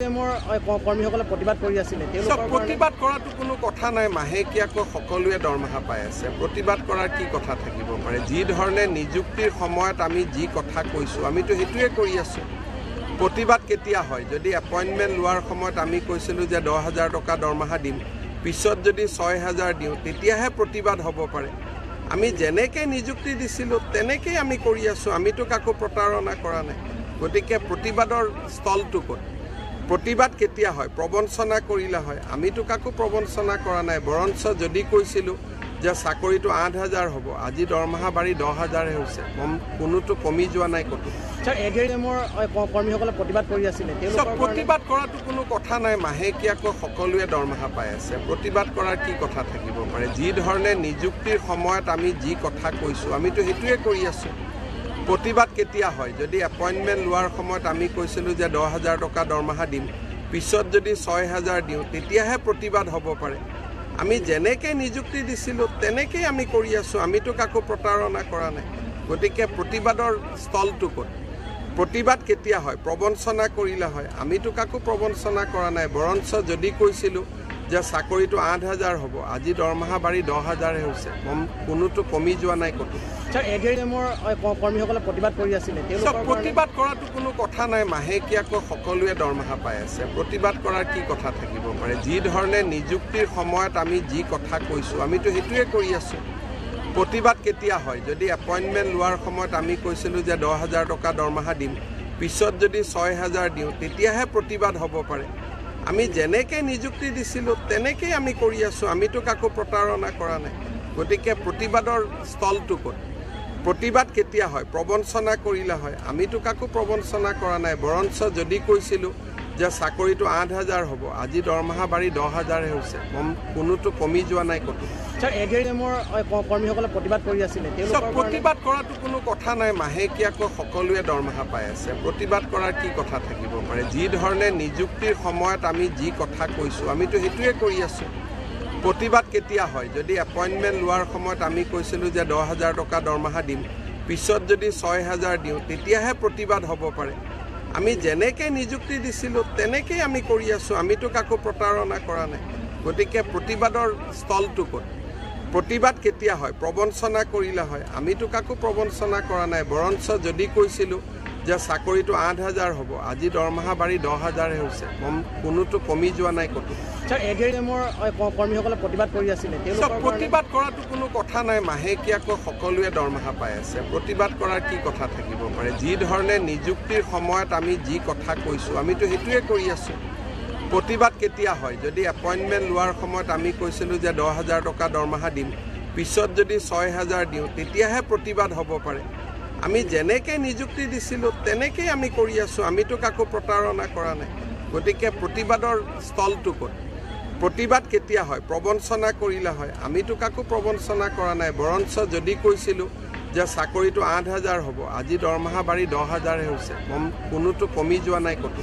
এডিএমৰ কৰ্মীসকলে প্ৰতিবাদ কৰি আছিলে প্ৰতিবাদ কৰাটো কোনো কথা নাই মাহেকীয়াকৈ সকলোৱে দৰমহা পাই আছে প্ৰতিবাদ কৰাৰ কি কথা থাকিব পাৰে যি ধৰণে নিযুক্তিৰ সময়ত আমি যি কথা কৈছোঁ আমিতো সেইটোৱে কৰি আছোঁ প্ৰতিবাদ কেতিয়া হয় যদি এপইণ্টমেণ্ট লোৱাৰ সময়ত আমি কৈছিলোঁ যে 10,000 টকা দৰমহা দিম পিছত যদি 6,000 দিওঁ তেতিয়াহে প্ৰতিবাদ হ'ব পাৰে আমি যেনেকৈ নিযুক্তি দিছিলোঁ তেনেকেই আমি কৰি আছোঁ আমিতো কাকো প্ৰতাৰণা কৰা নাই গতিকে প্ৰতিবাদৰ স্থলটো ক'ত প্ৰতিবাদ কেতিয়া হয় প্ৰবঞ্চনা কৰিলে হয় আমিতো কাকো প্ৰবঞ্চনা কৰা নাই বৰঞ্চ যদি কৈছিলোঁ যে চাকৰিটো 8,000 হ'ব আজি দৰমহা বাঢ়ি 10,000হে হৈছে কোনোতো কমি যোৱা নাই ক'তো এডিএমৰ কৰ্মীসকলে প্ৰতিবাদ কৰি আছিলে প্ৰতিবাদ কৰাটো কোনো কথা নাই মাহেকীয়াকৈ সকলোৱে দৰমহা পাই আছে প্ৰতিবাদ কৰাৰ কি কথা থাকিব পাৰে যি ধৰণে নিযুক্তিৰ সময়ত আমি যি কথা কৈছোঁ আমিতো সেইটোৱে কৰি আছোঁ প্ৰতিবাদ কেতিয়া হয় যদি এপইণ্টমেণ্ট লোৱাৰ সময়ত আমি কৈছিলোঁ যে 10,000 টকা দৰমহা দিম পিছত যদি 6,000 দিওঁ তেতিয়াহে প্ৰতিবাদ হ'ব পাৰে আমি যেনেকৈ নিযুক্তি দিছিলোঁ তেনেকেই আমি কৰি আছোঁ আমিতো কাকো প্ৰতাৰণা কৰা নাই গতিকে প্ৰতিবাদৰ স্থলটো ক'ত প্ৰতিবাদ কেতিয়া হয় প্ৰবঞ্চনা কৰিলে হয় আমিতো কাকো প্ৰবঞ্চনা কৰা নাই বৰঞ্চ যদি কৈছিলোঁ যে চাকৰিটো 8,000 হ'ব আজি দৰমহা বাঢ়ি 10,000হে হৈছে কোনোতো কমি যোৱা নাই ক'তো এডিএমৰ কৰ্মীসকলে প্ৰতিবাদ কৰি আছিলে প্ৰতিবাদ কৰাটো কোনো কথা নাই মাহেকীয়াকৈ সকলোৱে দৰমহা পাই আছে প্ৰতিবাদ কৰাৰ কি কথা থাকিব পাৰে যি ধৰণে নিযুক্তিৰ সময়ত আমি যি কথা কৈছোঁ আমিতো সেইটোৱে কৰি আছোঁ প্ৰতিবাদ কেতিয়া হয় যদি এপইণ্টমেণ্ট লোৱাৰ সময়ত আমি কৈছিলোঁ যে 10,000 টকা দৰমহা দিম পিছত যদি 6,000 দিওঁ তেতিয়াহে প্ৰতিবাদ হ'ব পাৰে আমি যেনেকৈ নিযুক্তি দিছিলোঁ তেনেকেই আমি কৰি আছোঁ আমিতো কাকো প্ৰতাৰণা কৰা নাই গতিকে প্ৰতিবাদৰ স্থলটো ক'ত প্ৰতিবাদ কেতিয়া হয় প্ৰবঞ্চনা কৰিলে হয় আমিতো কাকো প্ৰবঞ্চনা কৰা নাই বৰঞ্চ যদি কৈছিলোঁ যে চাকৰিটো 8,000 হ'ব আজি দৰমহা বাঢ়ি 10,000হে হৈছে কোনোতো কমি যোৱা নাই ক'তো এডিএমৰ কৰ্মীসকলে প্ৰতিবাদ কৰি আছিলে প্ৰতিবাদ কৰাটো কোনো কথা নাই মাহেকীয়াকৈ সকলোৱে দৰমহা পাই আছে প্ৰতিবাদ কৰাৰ কি কথা থাকিব পাৰে যি ধৰণে নিযুক্তিৰ সময়ত আমি যি কথা কৈছোঁ আমিতো সেইটোৱে কৰি আছোঁ প্ৰতিবাদ কেতিয়া হয় যদি এপইণ্টমেণ্ট লোৱাৰ সময়ত আমি কৈছিলোঁ যে 10,000 টকা দৰমহা দিম পিছত যদি 6,000 দিওঁ তেতিয়াহে প্ৰতিবাদ হ'ব পাৰে আমি যেনেকৈ নিযুক্তি দিছিলোঁ তেনেকেই আমি কৰি আছোঁ আমিতো কাকো প্ৰতাৰণা কৰা নাই গতিকে প্ৰতিবাদৰ স্থলটো ক'ত প্ৰতিবাদ কেতিয়া হয় প্ৰবঞ্চনা কৰিলে হয় আমিতো কাকো প্ৰবঞ্চনা কৰা নাই বৰঞ্চ যদি কৈছিলোঁ যে চাকৰিটো 8,000 হ'ব আজি দৰমহা বাঢ়ি 10,000হে হৈছে কোনোতো কমি যোৱা নাই ক'তো এডিএমৰ কৰ্মীসকলে প্ৰতিবাদ কৰি আছিলে প্ৰতিবাদ কৰাটো কোনো কথা নাই মাহেকীয়াকৈ সকলোৱে দৰমহা পাই আছে প্ৰতিবাদ কৰাৰ কি কথা থাকিব পাৰে যি ধৰণে নিযুক্তিৰ সময়ত আমি যি কথা কৈছোঁ আমিতো সেইটোৱে কৰি আছোঁ প্ৰতিবাদ কেতিয়া হয় যদি এপইণ্টমেণ্ট লোৱাৰ সময়ত আমি কৈছিলোঁ যে 10,000 টকা দৰমহা দিম পিছত যদি 6,000 দিওঁ তেতিয়াহে প্ৰতিবাদ হ'ব পাৰে আমি যেনেকৈ নিযুক্তি দিছিলোঁ তেনেকেই আমি কৰি আছোঁ আমিতো কাকো প্ৰতাৰণা কৰা নাই গতিকে প্ৰতিবাদৰ স্থলটো ক'ত প্ৰতিবাদ কেতিয়া হয় প্ৰবঞ্চনা কৰিলে হয় আমিতো কাকো প্ৰবঞ্চনা কৰা নাই বৰঞ্চ যদি কৈছিলোঁ যে চাকৰিটো 8,000 হ'ব আজি দৰমহা বাঢ়ি 10,000হে হৈছে কোনোতো কমি যোৱা নাই ক'তো